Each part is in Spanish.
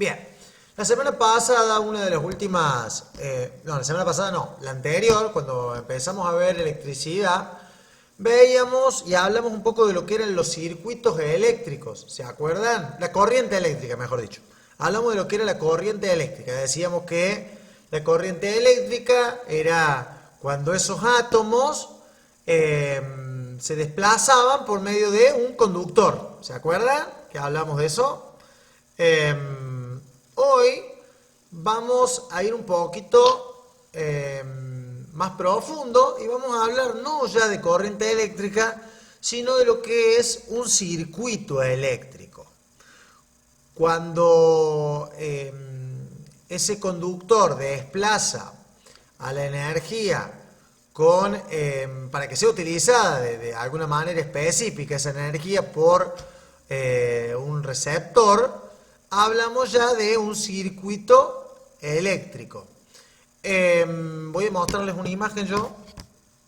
Bien, la semana pasada, una de las últimas, no, la semana pasada no, la anterior, cuando empezamos a ver electricidad, veíamos y hablamos un poco de lo que eran los circuitos eléctricos, ¿se acuerdan? La corriente eléctrica, mejor dicho. Hablamos de lo que era la corriente eléctrica, decíamos que la corriente eléctrica era cuando esos átomos se desplazaban por medio de un conductor, ¿se acuerdan? Que hablamos de eso. Hoy vamos a ir un poquito más profundo y vamos a hablar no ya de corriente eléctrica, sino de lo que es un circuito eléctrico. Cuando ese conductor desplaza a la energía para que sea utilizada de alguna manera específica esa energía por un receptor, hablamos ya de un circuito eléctrico. Voy a mostrarles una imagen yo,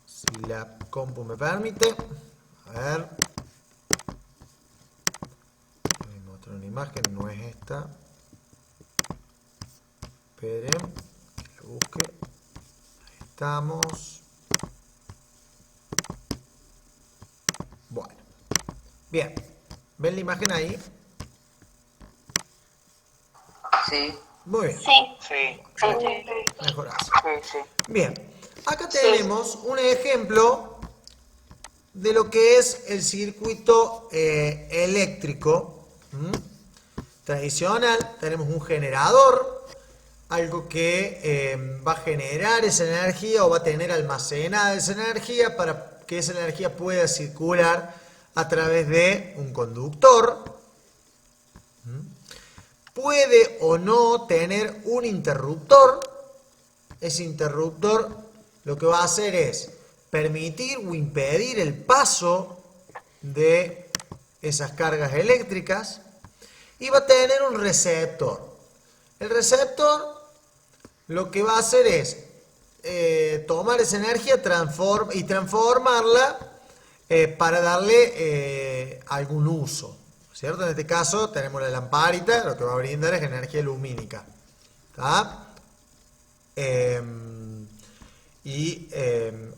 si la compu me permite. A ver. Voy a mostrar una imagen, no es esta. Esperen, que la busque. Ahí estamos. Bueno. Bien. ¿Ven la imagen ahí? Sí. Muy bien. Sí. Mejor así. Sí. Bien. Acá tenemos un ejemplo de lo que es el circuito eléctrico tradicional. Tenemos un generador, algo que va a generar esa energía o va a tener almacenada esa energía para que esa energía pueda circular a través de un conductor. Puede o no tener un interruptor. Ese interruptor lo que va a hacer es permitir o impedir el paso de esas cargas eléctricas, y va a tener un receptor. El receptor lo que va a hacer es tomar esa energía y transformarla para darle algún uso, ¿cierto? En este caso tenemos la lamparita, lo que va a brindar es energía lumínica, ¿tá?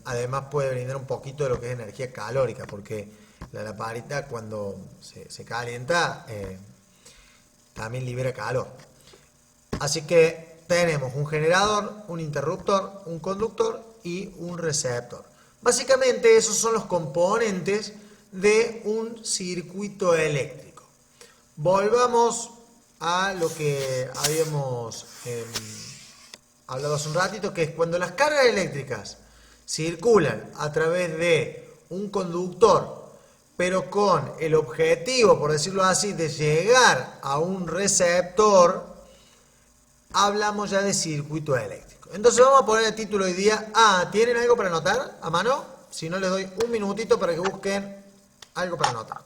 Además puede brindar un poquito de lo que es energía calórica, porque la lamparita cuando se calienta también libera calor. Así que tenemos un generador, un interruptor, un conductor y un receptor. Básicamente esos son los componentes de un circuito eléctrico. Volvamos a lo que habíamos hablado hace un ratito, que es cuando las cargas eléctricas circulan a través de un conductor, pero con el objetivo, por decirlo así, de llegar a un receptor, hablamos ya de circuito eléctrico. Entonces vamos a poner el título hoy día. ¿Tienen algo para anotar a mano? Si no, les doy un minutito para que busquen algo para anotar.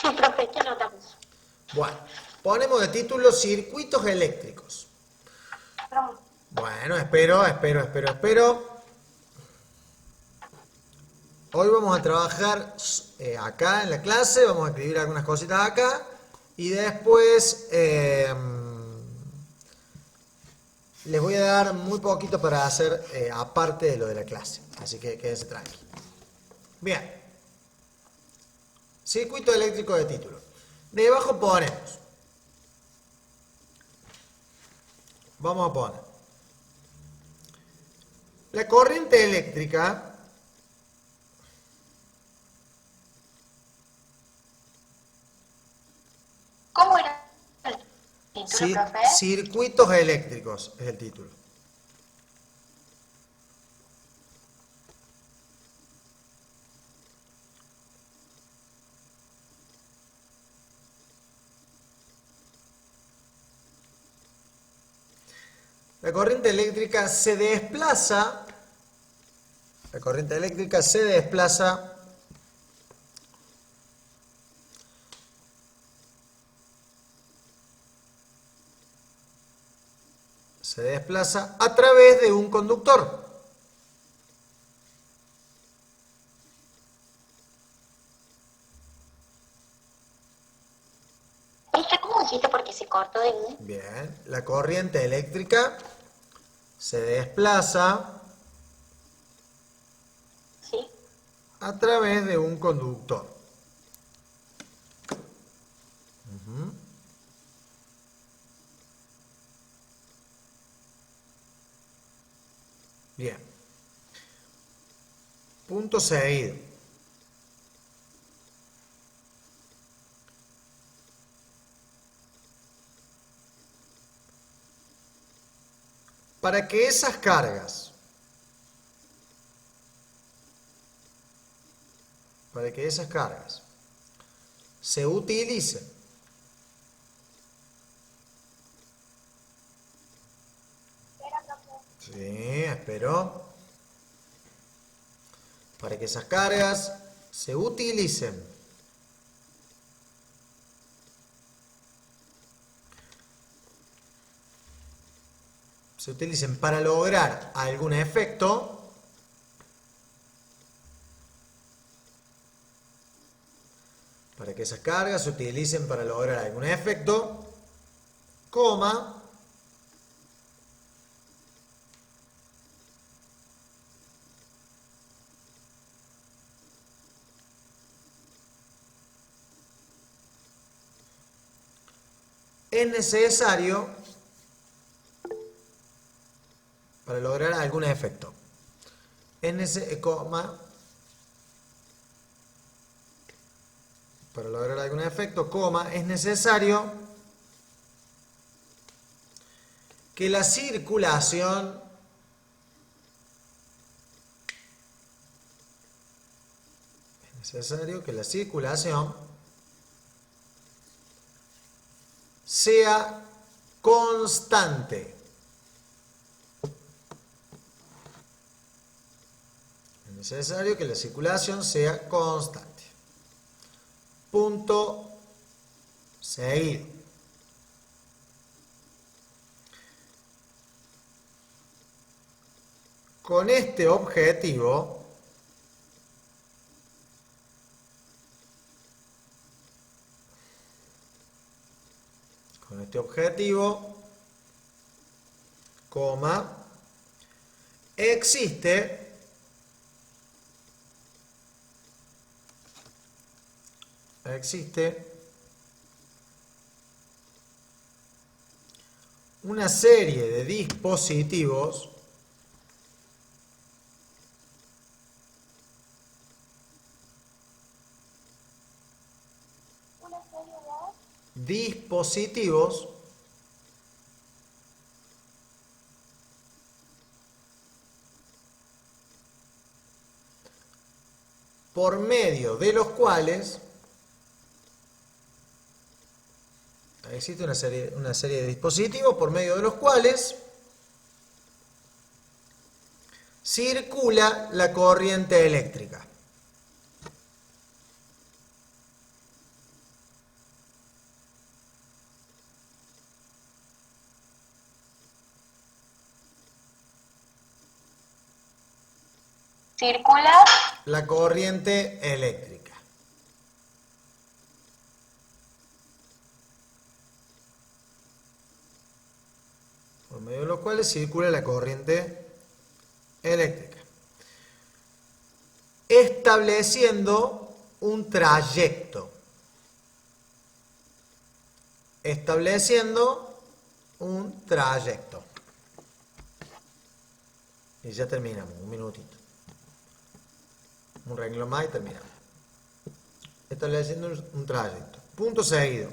Sí, profe, ¿qué anotamos? Bueno, ponemos de título circuitos eléctricos. No. Bueno, espero. Hoy vamos a trabajar acá en la clase, vamos a escribir algunas cositas acá y después les voy a dar muy poquito para hacer aparte de lo de la clase, así que quédense tranquilos. Bien, circuito eléctrico de título. Debajo ponemos, vamos a poner, la corriente eléctrica ¿Cómo era el título, profe? circuitos eléctricos es el título. La corriente eléctrica se desplaza. La corriente eléctrica se desplaza a través de un conductor. ¿Cómo dijiste porque se cortó de mí. Bien, la corriente eléctrica se desplaza Sí. a través de un conductor. Bien. Punto seguido. Para que esas cargas se utilicen espero. Para que esas cargas se utilicen para lograr algún efecto, coma, es necesario para lograr algún efecto. Para lograr algún efecto, es necesario que la circulación sea constante. Es necesario que la circulación sea constante. Punto seguido. Con este objetivo, existe una serie de dispositivos por medio de los cuales circula la corriente eléctrica. Circula La corriente eléctrica. Por medio de los cuales circula la corriente eléctrica. Estableciendo un trayecto. Y ya terminamos, un minutito. Un renglón más y terminamos. Estableciendo un trayecto. Punto seguido.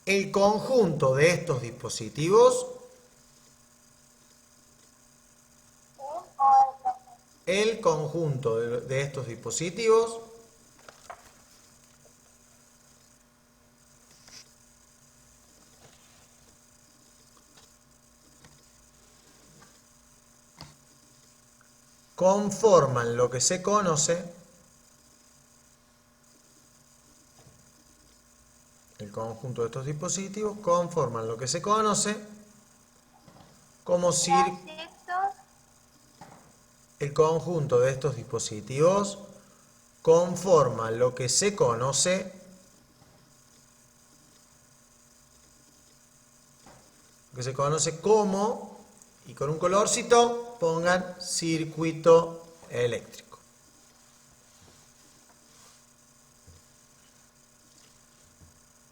El conjunto de estos dispositivos conforman lo que se conoce como el conjunto de estos dispositivos conforma lo que se conoce que se conoce como, y con un colorcito pongan circuito eléctrico.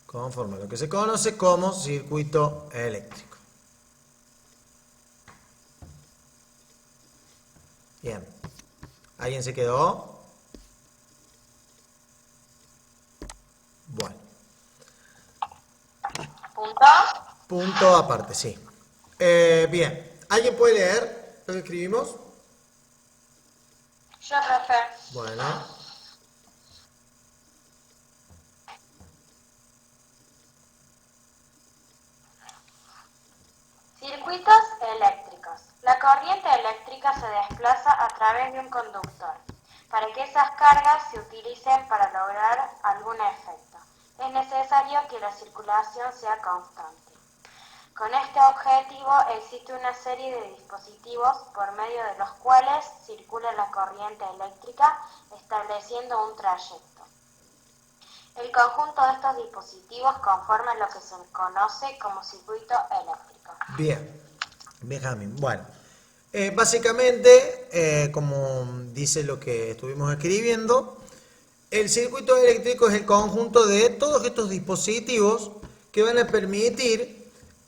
Conforme a lo que se conoce como circuito eléctrico. Bien. ¿Alguien se quedó? Bueno. ¿Punto? Punto aparte, sí. Bien. ¿Alguien puede leer lo que escribimos? Yo, profe. Bueno. Circuitos eléctricos. La corriente eléctrica se desplaza a través de un conductor para que esas cargas se utilicen para lograr algún efecto. Es necesario que la circulación sea constante. Con este objetivo existe una serie de dispositivos por medio de los cuales circula la corriente eléctrica estableciendo un trayecto. El conjunto de estos dispositivos conforma lo que se conoce como circuito eléctrico. Bien. Benjamín. Bueno. Básicamente, como dice lo que estuvimos escribiendo, el circuito eléctrico es el conjunto de todos estos dispositivos que van a permitir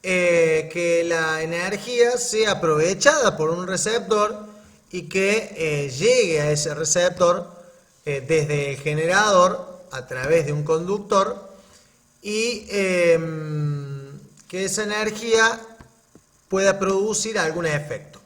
que la energía sea aprovechada por un receptor y que llegue a ese receptor desde el generador a través de un conductor y que esa energía pueda producir algún efecto.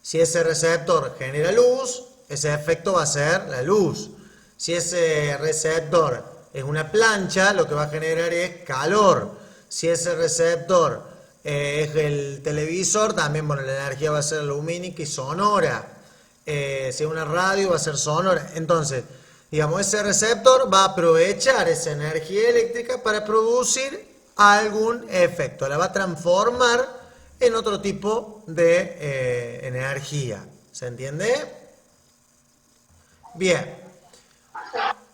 Si ese receptor genera luz, ese efecto va a ser la luz. Si ese receptor es una plancha, lo que va a generar es calor. Si ese receptor es el televisor, también bueno, la energía va a ser lumínica y sonora. Si es una radio, va a ser sonora. Entonces, digamos, ese receptor va a aprovechar esa energía eléctrica para producir algún efecto. La va a transformar en otro tipo de energía. ¿Se entiende? Bien.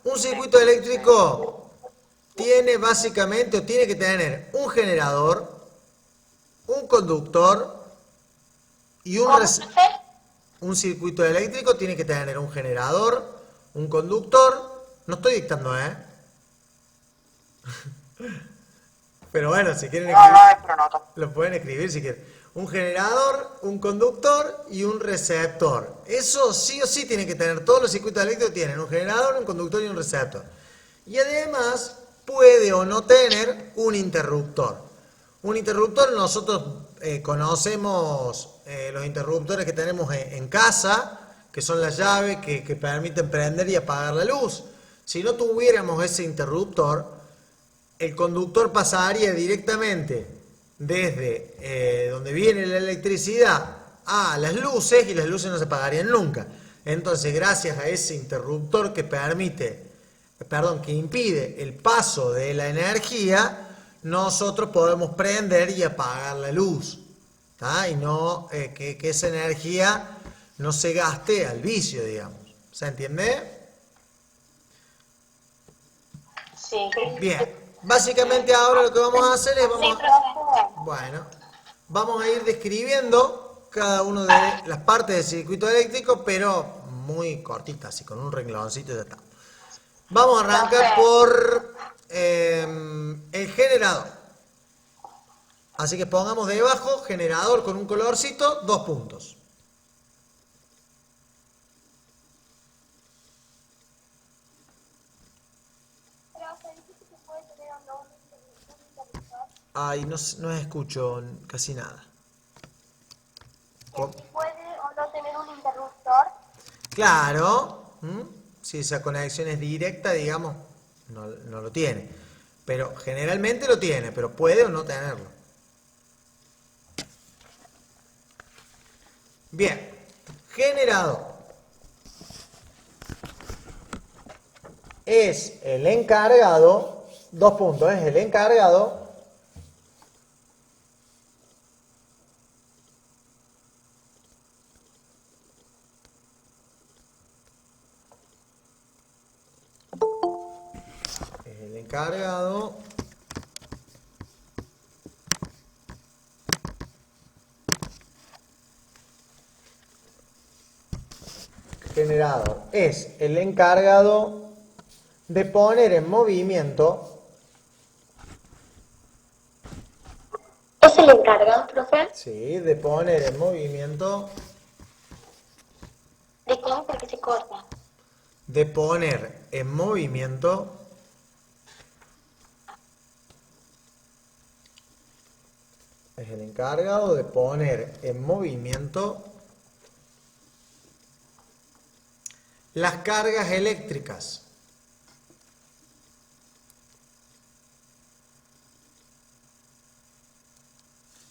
Un circuito eléctrico tiene básicamente o tiene que tener un generador, un conductor y un circuito eléctrico tiene que tener un generador, un conductor. No estoy dictando, ¿eh? Pero bueno, si quieren escribir, lo pueden escribir si quieren. Un generador, un conductor y un receptor. Eso sí o sí tiene que tener. Todos los circuitos eléctricos tienen un generador, un conductor y un receptor. Y además puede o no tener un interruptor. Un interruptor, nosotros conocemos los interruptores que tenemos en casa, que son las llaves que permiten prender y apagar la luz. Si no tuviéramos ese interruptor, el conductor pasaría directamente desde donde viene la electricidad a las luces y las luces no se apagarían nunca. Entonces, gracias a ese interruptor que que impide el paso de la energía, nosotros podemos prender y apagar la luz, ¿tá? Y no que esa energía no se gaste al vicio, digamos. ¿Se entiende? Sí. Bien. Básicamente ahora lo que vamos a hacer es vamos a ir describiendo cada una de las partes del circuito eléctrico, pero muy cortita, así con un rengloncito y ya está. Vamos a arrancar por el generador. Así que pongamos debajo generador con un colorcito, 2 puntos. Ay, no escucho casi nada. ¿Puede o no tener un interruptor? Claro, si esa conexión es directa, digamos, no lo tiene. Pero generalmente lo tiene, pero puede o no tenerlo. Bien, generador. Es el encargado, 2 puntos, es el encargado generador es el encargado de poner en movimiento. ¿Es el encargado, profe? Sí, de poner en movimiento. ¿De cómo? Porque se corta. De poner en movimiento. Es el encargado de poner en movimiento las cargas eléctricas.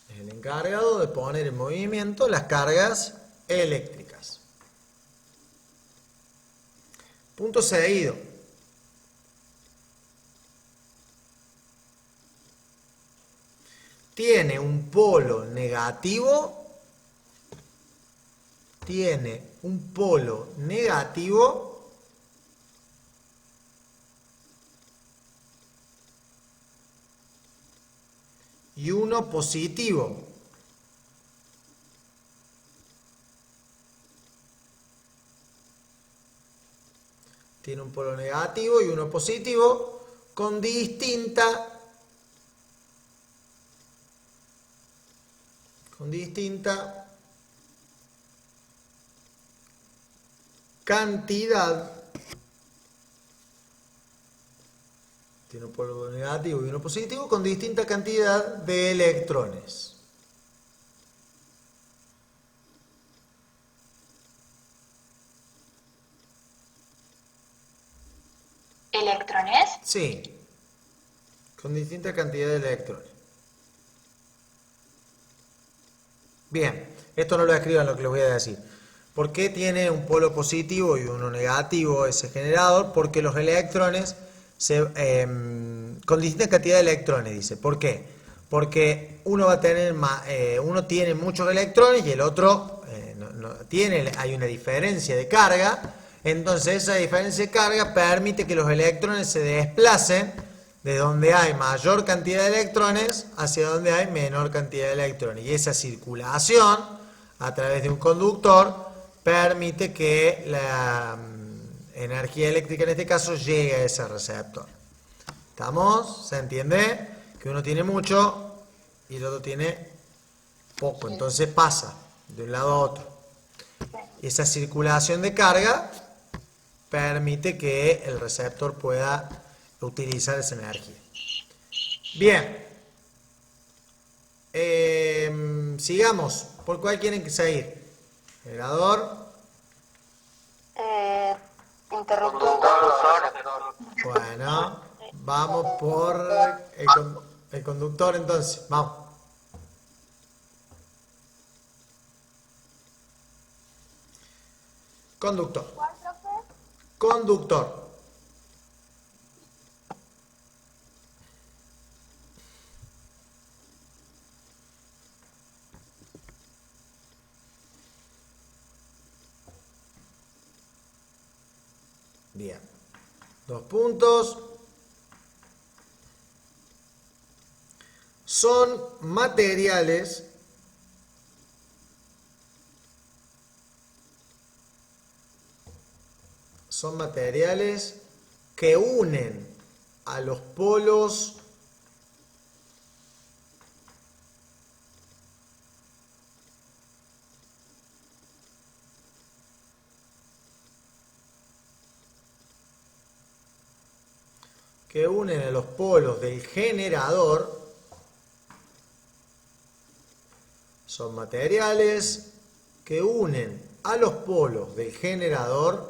Es el encargado de poner en movimiento las cargas eléctricas. Punto seguido. Tiene un polo negativo. Tiene un polo negativo y uno positivo. Tiene un polo negativo y uno positivo con distinta cantidad. Tiene un polo negativo y uno positivo con distinta cantidad de electrones. ¿Electrones? Sí, con distinta cantidad de electrones. Bien, esto no lo escriban lo que les voy a decir. ¿Por qué tiene un polo positivo y uno negativo ese generador? Porque los electrones, con distinta cantidad de electrones, dice. ¿Por qué? Porque uno va a tener uno tiene muchos electrones y el otro no tiene, hay una diferencia de carga. Entonces esa diferencia de carga permite que los electrones se desplacen de donde hay mayor cantidad de electrones hacia donde hay menor cantidad de electrones. Y esa circulación a través de un conductor permite que la energía eléctrica en este caso llegue a ese receptor. ¿Estamos? ¿Se entiende? Que uno tiene mucho y el otro tiene poco. Entonces pasa de un lado a otro. Esa circulación de carga permite que el receptor pueda utilizar esa energía. Bien. Sigamos. ¿Por cuál quieren seguir? Generador. Interruptor. Bueno, vamos por el conductor entonces. Vamos. Conductor. Conductor. Bien. 2 puntos. Son materiales que unen a los polos del generador. Son materiales que unen a los polos del generador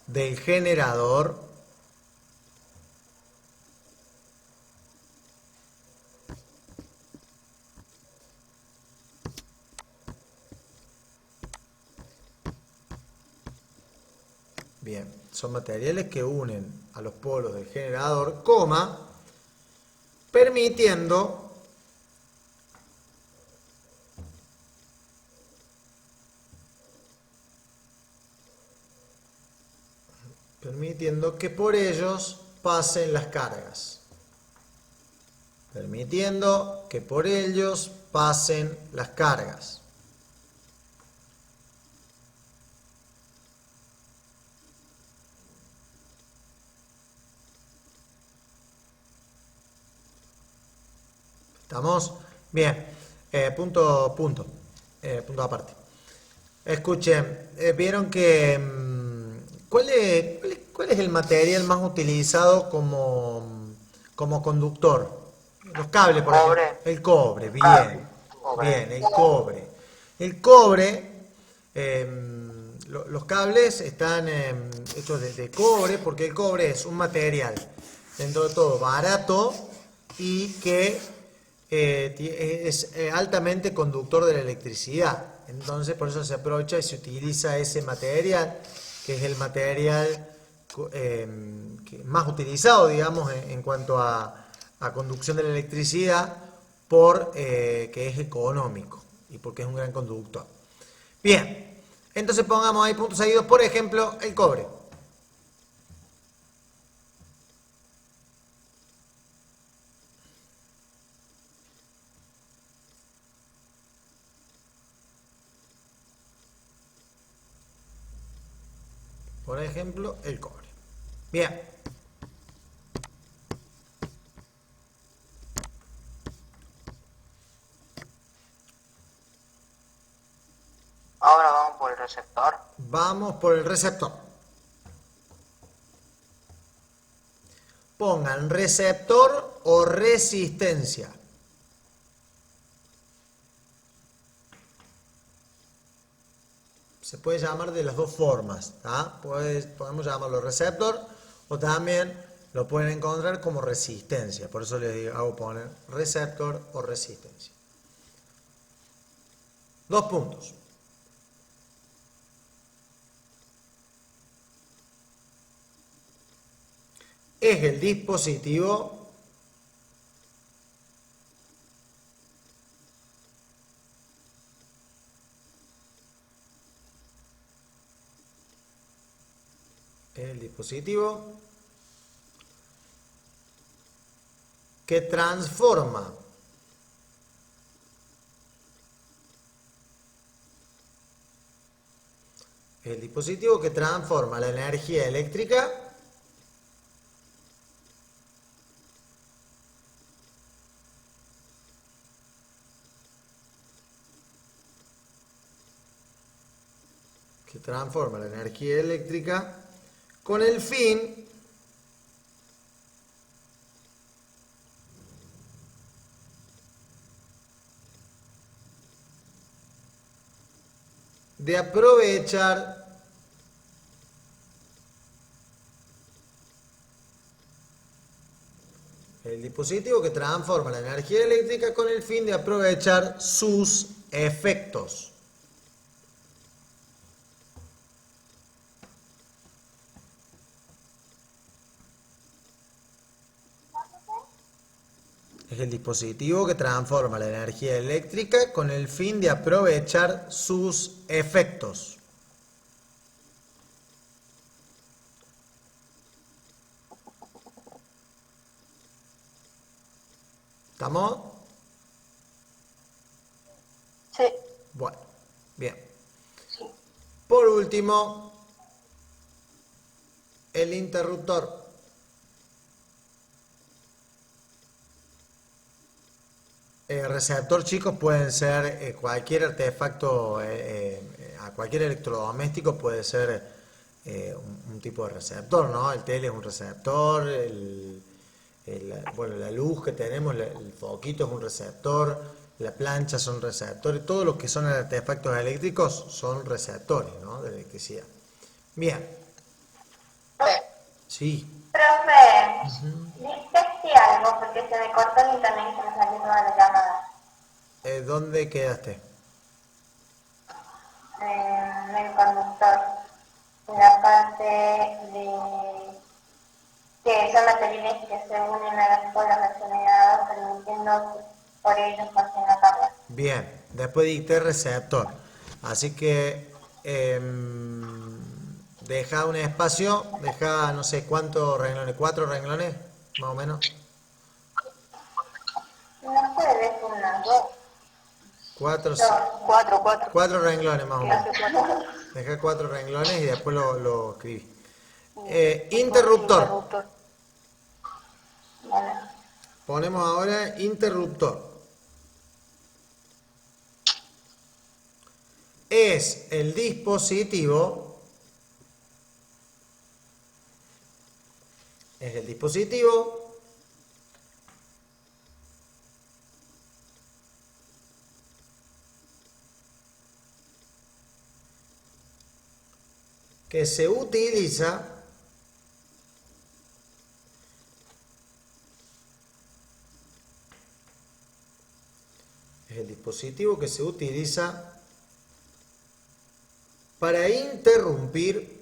del generador bien, son materiales que unen a los polos del generador, permitiendo que por ellos pasen las cargas. permitiendo que por ellos pasen las cargas. ¿Estamos? Bien. Punto aparte. Escuchen, vieron que ¿cuál es el material más utilizado como conductor? Los cables, por ejemplo. Cobre. El cobre, bien. Cobre. Bien, el cobre. El cobre, los cables están hechos de cobre porque el cobre es un material, dentro de todo, barato y que es altamente conductor de la electricidad. Entonces, por eso se aprovecha y se utiliza ese material, que es el material más utilizado, digamos, en cuanto a conducción de la electricidad, que es económico y porque es un gran conductor. Bien, entonces pongamos ahí puntos seguidos, por ejemplo, el cobre. Por ejemplo, el cobre. Bien. Ahora vamos por el receptor. Vamos por el receptor. Pongan receptor o resistencia. Se puede llamar de las dos formas. Podemos llamarlo receptor o también lo pueden encontrar como resistencia. Por eso les hago poner receptor o resistencia. 2 puntos. Es el dispositivo que transforma la energía eléctrica con el fin de aprovechar el dispositivo que transforma la energía eléctrica con el fin de aprovechar sus efectos. Es el dispositivo que transforma la energía eléctrica con el fin de aprovechar sus efectos. ¿Estamos? Sí. Bueno, bien. Por último, el interruptor. Receptor, chicos, pueden ser cualquier artefacto, a cualquier electrodoméstico puede ser un tipo de receptor, ¿no? El tele es un receptor, bueno, la luz que tenemos, el foquito es un receptor, la plancha son receptores, todos los que son artefactos eléctricos son receptores, ¿no? De electricidad. Bien. Sí. Profe, dicté algo porque se me cortó el internet y se me salió toda la llamada. ¿Dónde quedaste? En el conductor, en la parte de que son materiales que se unen a las colas regeneradas permitiendo que por ellos pasen la carga. Bien, después dicté receptor. Así que deja un espacio, deja no sé cuántos renglones, 4 renglones, más o menos. 2. Cuatro, Cuatro. renglones más o menos. Deja 4 renglones y después lo escribí. Interruptor. Vale. Ponemos ahora interruptor. Es el dispositivo. Que se utiliza para interrumpir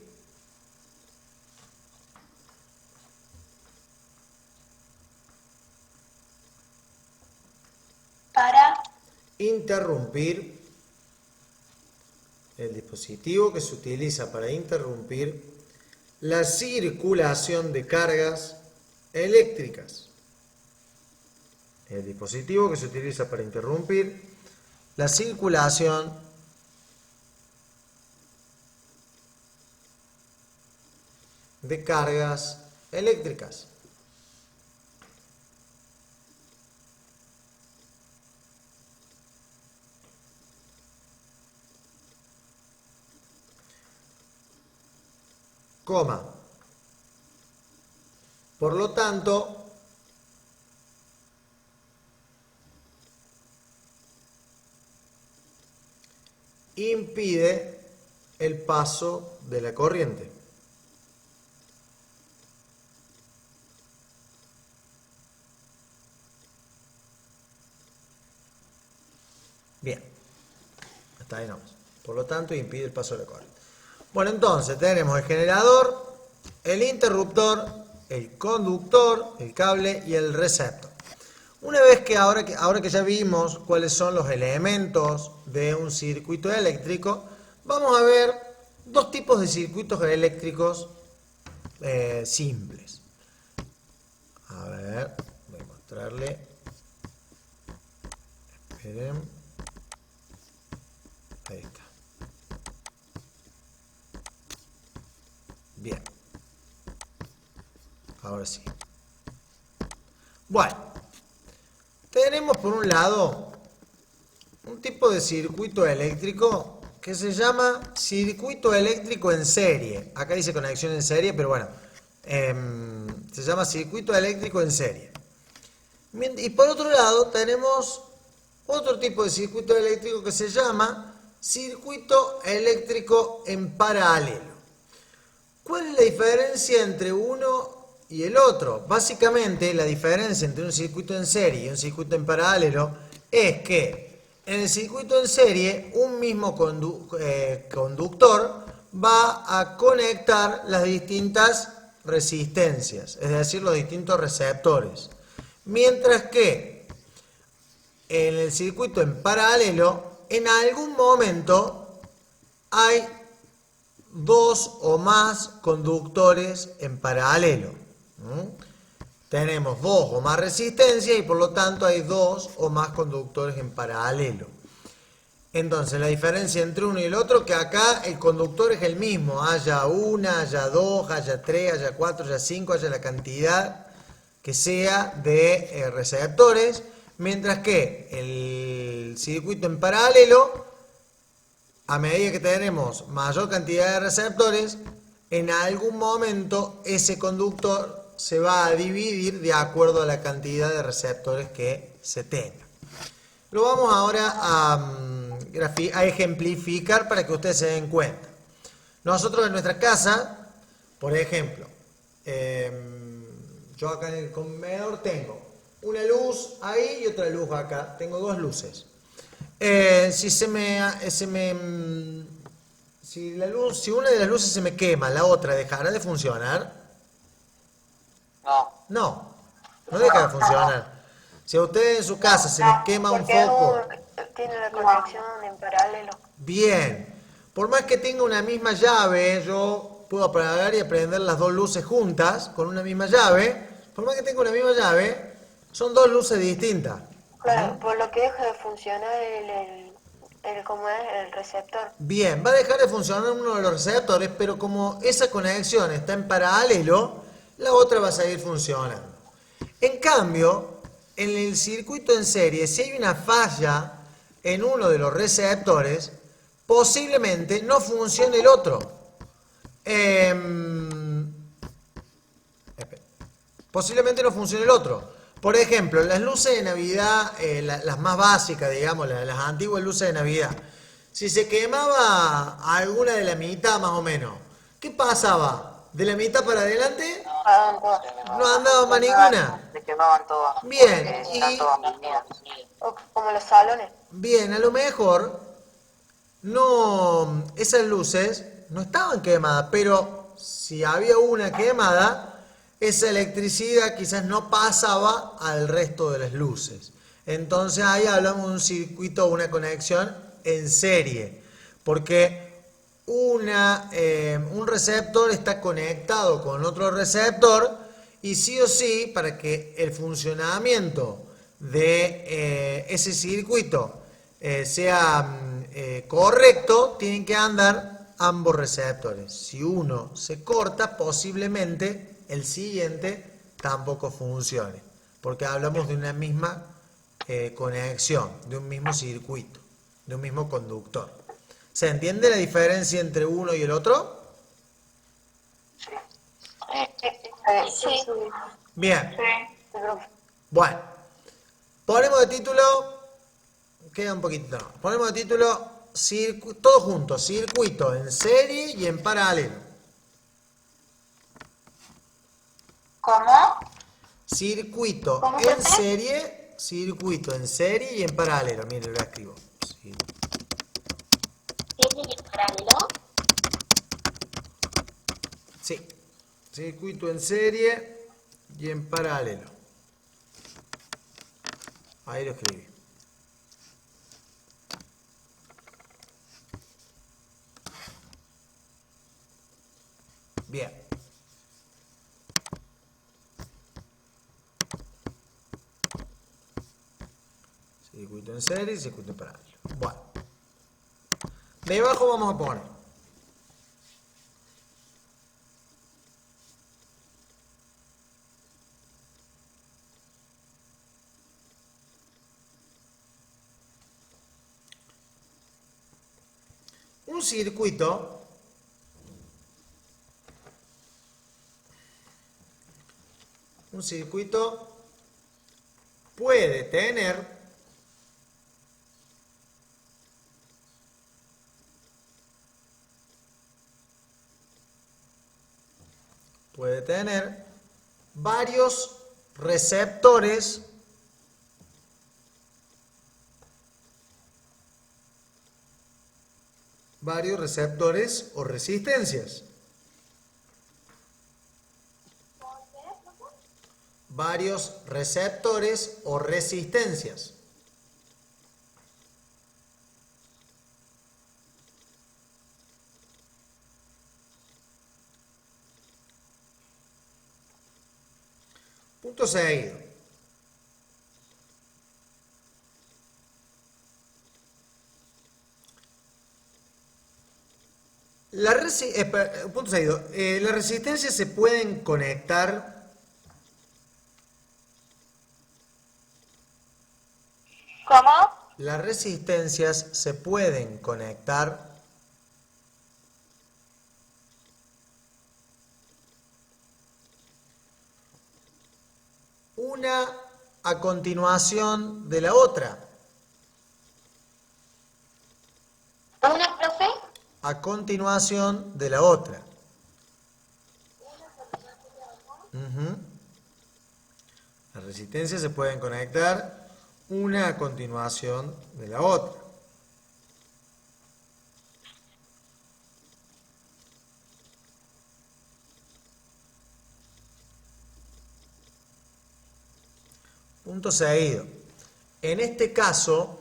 el dispositivo que se utiliza para interrumpir la circulación de cargas eléctricas. El dispositivo que se utiliza para interrumpir la circulación de cargas eléctricas. Coma. Por lo tanto, impide el paso de la corriente. Bien, hasta ahí nomás. Por lo tanto, impide el paso de la corriente. Bueno, entonces tenemos el generador, el interruptor, el conductor, el cable y el receptor. Una vez que ahora que ya vimos cuáles son los elementos de un circuito eléctrico, vamos a ver dos tipos de circuitos eléctricos simples. A ver, voy a mostrarle. Esperen. Ahí está. Bien. Ahora sí. Bueno. Tenemos por un lado un tipo de circuito eléctrico que se llama circuito eléctrico en serie. Acá dice conexión en serie, pero bueno, se llama circuito eléctrico en serie. Y por otro lado tenemos otro tipo de circuito eléctrico que se llama circuito eléctrico en paralelo. ¿Cuál es la diferencia entre uno y el otro? Básicamente la diferencia entre un circuito en serie y un circuito en paralelo es que en el circuito en serie un mismo conductor va a conectar las distintas resistencias, es decir, los distintos receptores. Mientras que en el circuito en paralelo, en algún momento hay dos o más conductores en paralelo. Tenemos dos o más resistencias y por lo tanto hay dos o más conductores en paralelo. Entonces la diferencia entre uno y el otro, que acá el conductor es el mismo, haya una, haya dos, haya tres, haya cuatro, haya cinco, haya la cantidad que sea de receptores, mientras que el circuito en paralelo, a medida que tenemos mayor cantidad de receptores, en algún momento ese conductor se va a dividir de acuerdo a la cantidad de receptores que se tenga. Lo vamos ahora a ejemplificar para que ustedes se den cuenta. Nosotros en nuestra casa, por ejemplo, yo acá en el comedor tengo una luz ahí y otra luz acá. Tengo dos luces. Si una de las luces se me quema, la otra dejará de funcionar. No deja de funcionar. Si a ustedes en su casa se les quema un foco, Tiene la conexión en paralelo. bien, por más que tenga una misma llave, yo puedo apagar y prender las dos luces juntas con una misma llave. Por más que tenga una misma llave, son dos luces distintas. Claro, por lo que deja de funcionar ¿cómo es? El receptor. Bien, va a dejar de funcionar uno de los receptores, pero como esa conexión está en paralelo, la otra va a seguir funcionando. En cambio, en el circuito en serie, si hay una falla en uno de los receptores, posiblemente no funcione el otro. Posiblemente no funcione el otro. Por ejemplo, las luces de Navidad, las más básicas, digamos, las antiguas luces de Navidad, si se quemaba alguna de la mitad más o menos, ¿qué pasaba? ¿De la mitad para adelante? Pagaban todas. No andaba más ninguna. Se quemaban todas. Bien, Porque y están todas unidas. O como los salones. bien, a lo mejor no, esas luces no estaban quemadas, pero si había una quemada, esa electricidad quizás no pasaba al resto de las luces. Entonces ahí hablamos de un circuito, una conexión en serie, porque un receptor está conectado con otro receptor y sí o sí, para que el funcionamiento de ese circuito sea correcto, tienen que andar ambos receptores. Si uno se corta, posiblemente el siguiente tampoco funcione, porque hablamos de una misma conexión, de un mismo circuito, de un mismo conductor. ¿Se entiende la diferencia entre uno y el otro? Sí. Sí. Bien, Sí. bueno, ponemos de título, queda un poquito, ponemos de título, todo junto, circuito en serie y en paralelo. ¿Cómo? Circuito ¿Cómo, en profe? serie y en paralelo. Miren, lo escribo. Sí. ¿Serie y paralelo? Sí. Circuito en serie y en paralelo. Ahí lo escribí. Bien. Circuito en serie y circuito en paralelo. Bueno. Debajo vamos a poner un circuito puede tener varios receptores o resistencias. Varios receptores o resistencias. Punto seguido. Punto seguido. Las resistencias se pueden conectar. ¿Cómo? Las resistencias se pueden conectar una a continuación de la otra. ¿Una, profe? A continuación de la otra. Ujú. Las resistencias se pueden conectar una a continuación de la otra. Punto seguido. En este caso,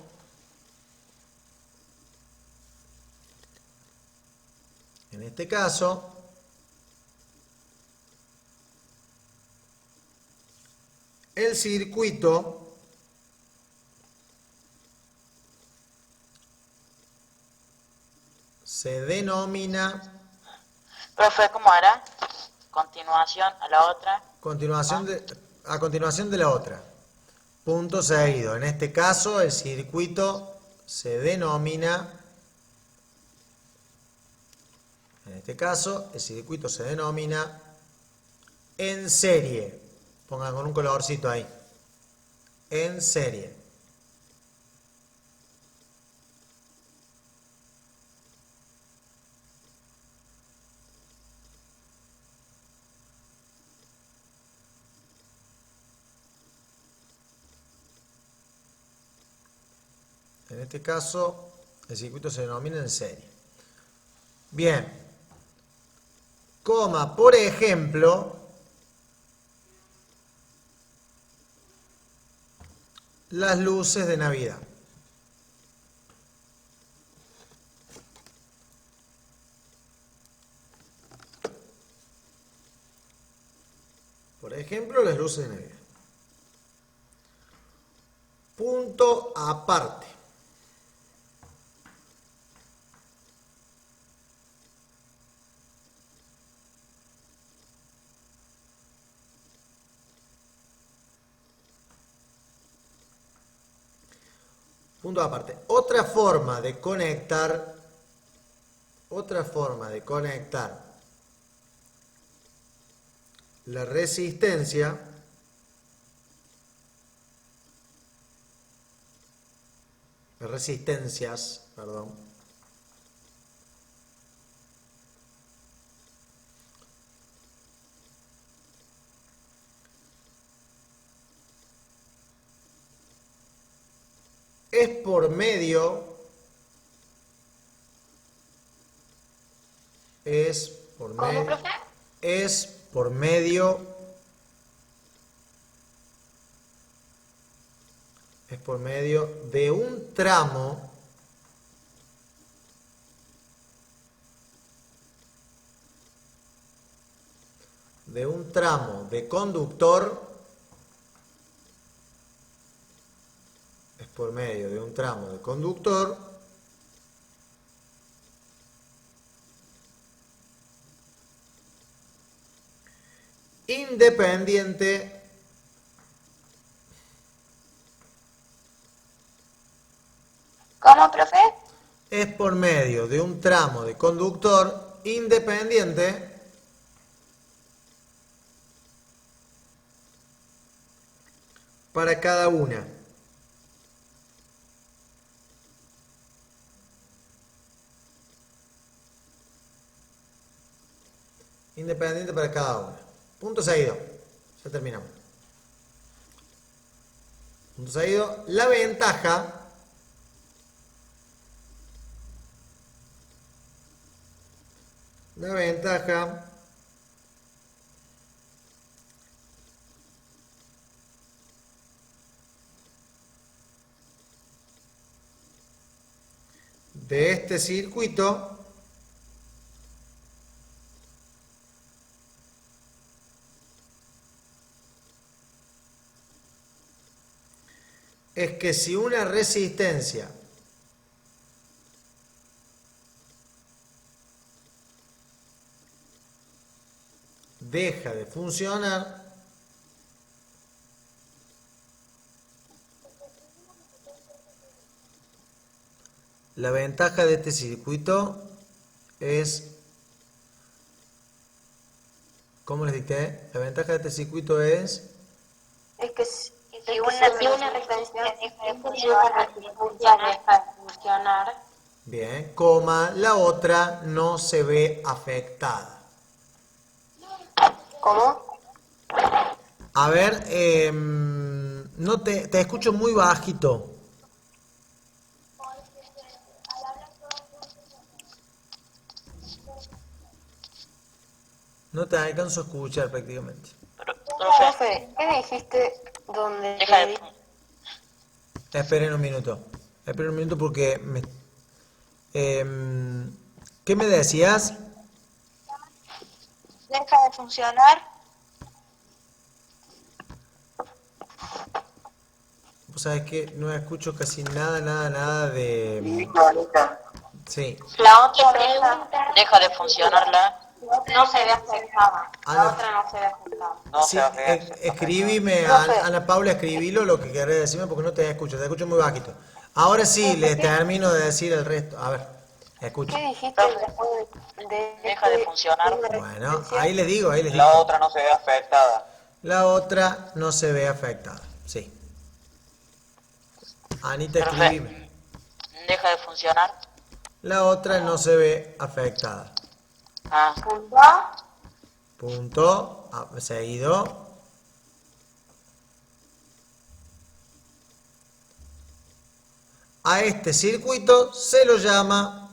el circuito se denomina Profe, ¿cómo era? Continuación a la otra. a continuación de la otra. Punto seguido. En este caso, el circuito se denomina, en serie. Pongan con un colorcito ahí. En serie. En este caso, el circuito se denomina en serie. Bien. Coma, por ejemplo, las luces de Navidad. Por ejemplo, las luces de Navidad. Punto aparte. Punto aparte. Otra forma de conectar la resistencia las resistencias, perdón, es por medio ¿Cómo, profe? es por medio de un tramo de conductor, independiente ¿Cómo, profe? es por medio de un tramo de conductor independiente para cada una. Independiente para cada una. Punto seguido. Ya terminamos. Punto seguido. La ventaja de este circuito es que si una resistencia deja de funcionar, la ventaja de este circuito es, ¿cómo les dicté? La ventaja de este circuito es Es que si una resistencia deja de funcionar, bien, coma, la otra no se ve afectada. ¿Cómo? A ver, no te escucho muy bajito. No te alcanzo a escuchar prácticamente. Profe, Profe, ¿qué dijiste donde deja de... Esperen un minuto porque ¿qué me decías? Deja de funcionar. Vos sabés que no escucho casi nada de Sí. La otra Deja de funcionar no se ve afectada. La Ana- otra no se ve afectada. No Sí, se va a ver. escribime, Profe. Ana Paula, escribilo lo que querés decirme porque no te escucho muy bajito. Ahora sí, le termino de decir el resto. A ver, escucha. ¿Qué dijiste Profe, después de deja de funcionar. Bueno, ahí les digo, La otra no se ve afectada. La otra no se ve afectada. Sí. Anita, Profe. escribime. Deja de funcionar. La otra no se ve afectada. Ah, Punto. Punto. Seguido. A este circuito se lo llama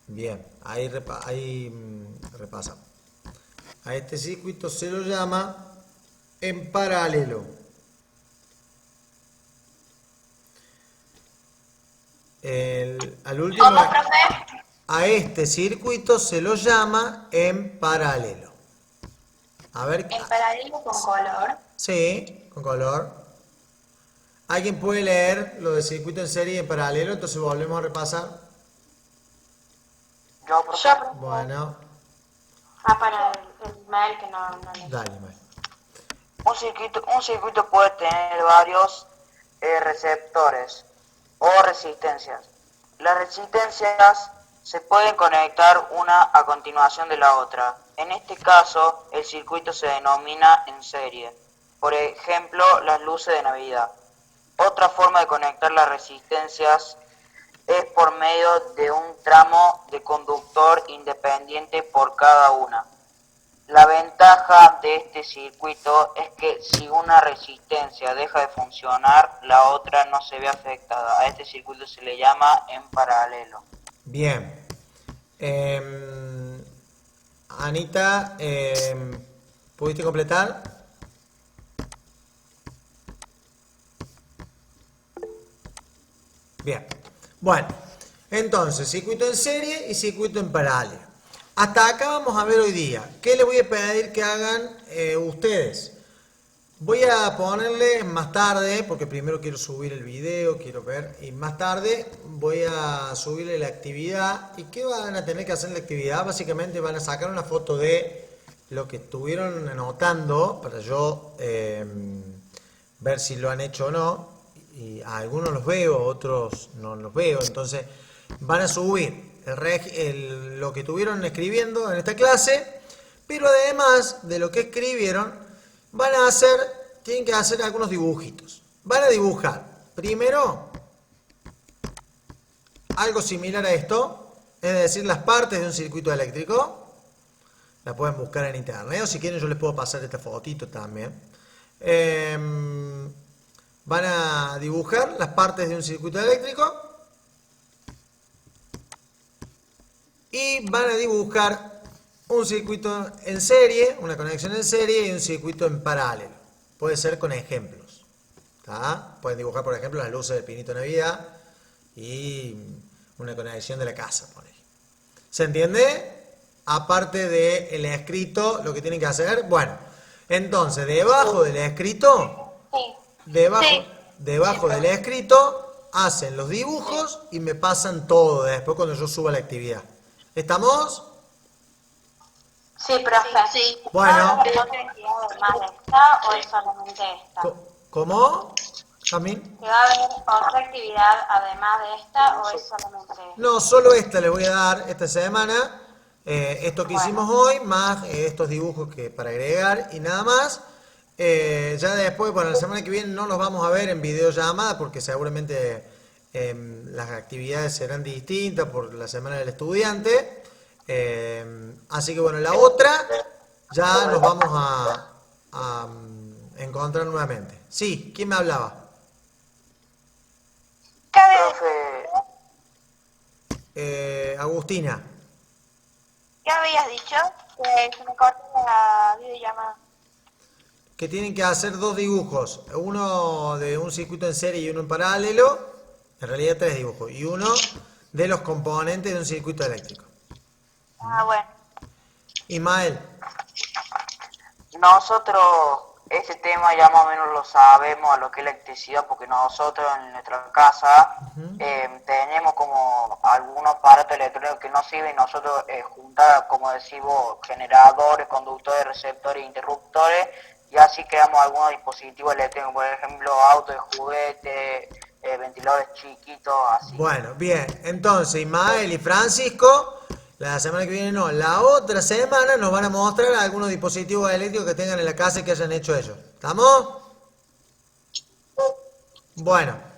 bien, ahí repasamos. A este circuito se lo llama en paralelo. Al último, ¿Cómo, profe? a este circuito se lo llama en paralelo. A ver, En paralelo con color. sí, con color. ¿Alguien puede leer lo de circuito en serie y en paralelo? Entonces volvemos a repasar. Yo, profe. Yo, Bueno, para el Ismael que no le. dale, Mike. Un circuito puede tener varios receptores o resistencias. Las resistencias se pueden conectar una a continuación de la otra. En este caso, el circuito se denomina en serie. Por ejemplo, las luces de Navidad. Otra forma de conectar las resistencias es por medio de un tramo de conductor independiente por cada una. La ventaja de este circuito es que si una resistencia deja de funcionar, la otra no se ve afectada. A este circuito se le llama en paralelo. Bien. Anita, ¿pudiste completar? Bien. Bueno, entonces, circuito en serie y circuito en paralelo. Hasta acá vamos a ver hoy día. ¿Qué les voy a pedir que hagan ustedes? Voy a ponerle más tarde, porque primero quiero subir el video, quiero ver, y más tarde voy a subirle la actividad. ¿Y qué van a tener que hacer en la actividad? Básicamente van a sacar una foto de lo que estuvieron anotando para yo ver si lo han hecho o no. Y a algunos los veo, otros no los veo. Entonces van a subir lo que estuvieron escribiendo en esta clase, pero además de lo que escribieron, tienen que hacer algunos dibujitos. Van a dibujar primero algo similar a esto, es decir, las partes de un circuito eléctrico. La pueden buscar en internet, o si quieren yo les puedo pasar esta fotito también. Van a dibujar las partes de un circuito eléctrico y van a dibujar un circuito en serie, una conexión en serie y un circuito en paralelo. Puede ser con ejemplos. ¿Tá? Pueden dibujar, por ejemplo, las luces del pinito de Navidad y una conexión de la casa. ¿Se entiende? Aparte del escrito, lo que tienen que hacer. Bueno, entonces, debajo del escrito, debajo del escrito, hacen los dibujos y me pasan todo después cuando yo suba la actividad. ¿Estamos? Sí, profe. Sí. Bueno. ¿Hay otra actividad además de esta o es solamente esta? ¿Cómo? ¿También? ¿Que va a haber otra actividad además de esta o es solamente esta? No, solo esta les voy a dar esta semana. Esto que hicimos hoy, más estos dibujos que para agregar y nada más. Ya después, bueno, la semana que viene no los vamos a ver en videollamada porque seguramente las actividades serán distintas por la semana del estudiante. Así que bueno, la otra ya nos vamos a encontrar nuevamente. Sí, ¿quién me hablaba? Agustina. ¿Qué habías dicho? Que se me cortó la videollamada. Que tienen que hacer dos dibujos, uno de un circuito en serie y uno en paralelo, en realidad tres dibujos, y uno de los componentes de un circuito eléctrico. Ah, bueno. Ismael, Nosotros ese tema ya más o menos lo sabemos, a lo que es electricidad, porque nosotros en nuestra casa tenemos como algunos aparatos electrónicos que no sirven, y nosotros juntar, como decimos, generadores, conductores, receptores, interruptores, y así creamos algunos dispositivos eléctricos, por ejemplo, autos de juguete, ventiladores chiquitos, así. Bueno, bien. Entonces, Ismael y Francisco, la semana que viene no, la otra semana nos van a mostrar algunos dispositivos eléctricos que tengan en la casa y que hayan hecho ellos. ¿Estamos? Bueno.